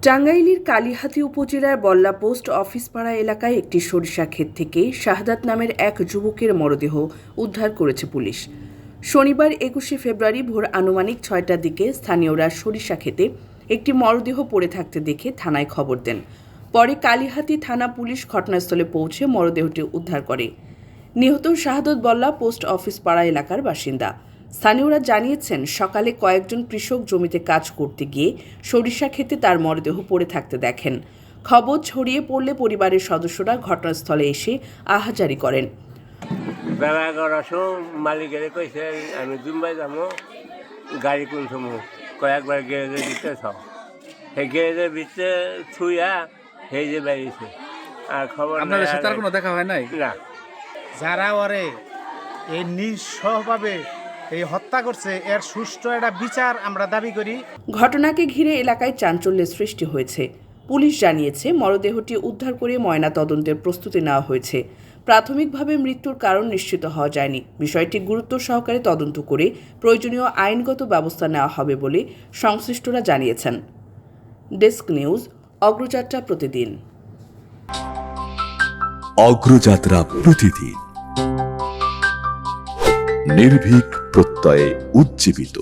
টাঙ্গাইলের কালিহাতী উপজেলার বল্লা post office পাড়া এলাকায় একটি সরিষা ক্ষেত থেকে শাহাদাত নামের এক যুবকের মরদেহ উদ্ধার করেছে পুলিশ। শনিবার ২১শে ফেব্রুয়ারি ভোর আনুমানিক ৬টার দিকে স্থানীয়রা সরিষা ক্ষেতে একটি মরদেহ পড়ে থাকতে দেখে থানায় খবর দেন। পরে কালিহাতী থানা পুলিশ ঘটনাস্থলে পৌঁছে মরদেহটি উদ্ধার করে। নিহত শাহাদাত বল্লা পোস্ট অফিস পাড়া এলাকার বাসিন্দা। স্থানীয়রা জানিয়েছেন, সকালে কয়েকজন কৃষক জমিতে কাজ করতে গিয়ে সরিষা ক্ষেতে তার মরদেহ পড়ে থাকতে দেখেন। খবর ছড়িয়ে পড়লে পরিবারের সদস্যরা ঘটনাস্থলে এসে আহাজারি করেন। বেলা ১১টার মালিকের কইছে আমি দুম্বাই যাবো, গাড়ি কোন সময় কয়েকবার গ্যারেজের ভিতরে থাও, সেই গ্যারেজের ভিতরে ছুঁয়া সেই যে বেরিয়েছে। আর খবর আপনাদের সাথে আর কোনো দেখা হয় নাই? না। যারা ওরে এই নিঃস্বভাবে এই হত্যা করছে এর সুষ্ঠু একটা বিচার আমরা দাবি করি। ঘটনাকে ঘিরে এলাকায় চাঞ্চল্যের সৃষ্টি হয়েছে। পুলিশ জানিয়েছে, মরদেহটি উদ্ধার করে ময়না তদন্তের প্রস্তুতি নেওয়া হয়েছে। প্রাথমিকভাবে মৃত্যুর কারণ নিশ্চিত হওয়া যায়নি। বিষয়টি গুরুত্ব সহকারে তদন্ত করে প্রয়োজনীয় আইনগত ব্যবস্থা নেওয়া হবে বলে সংশ্লিষ্টরা জানিয়েছেন। ডেস্ক নিউজ, অগ্রযাত্রা প্রতিদিন। অগ্রযাত্রা প্রতিদিন, নির্ভীক প্রত্যয়ে উজ্জীবিত।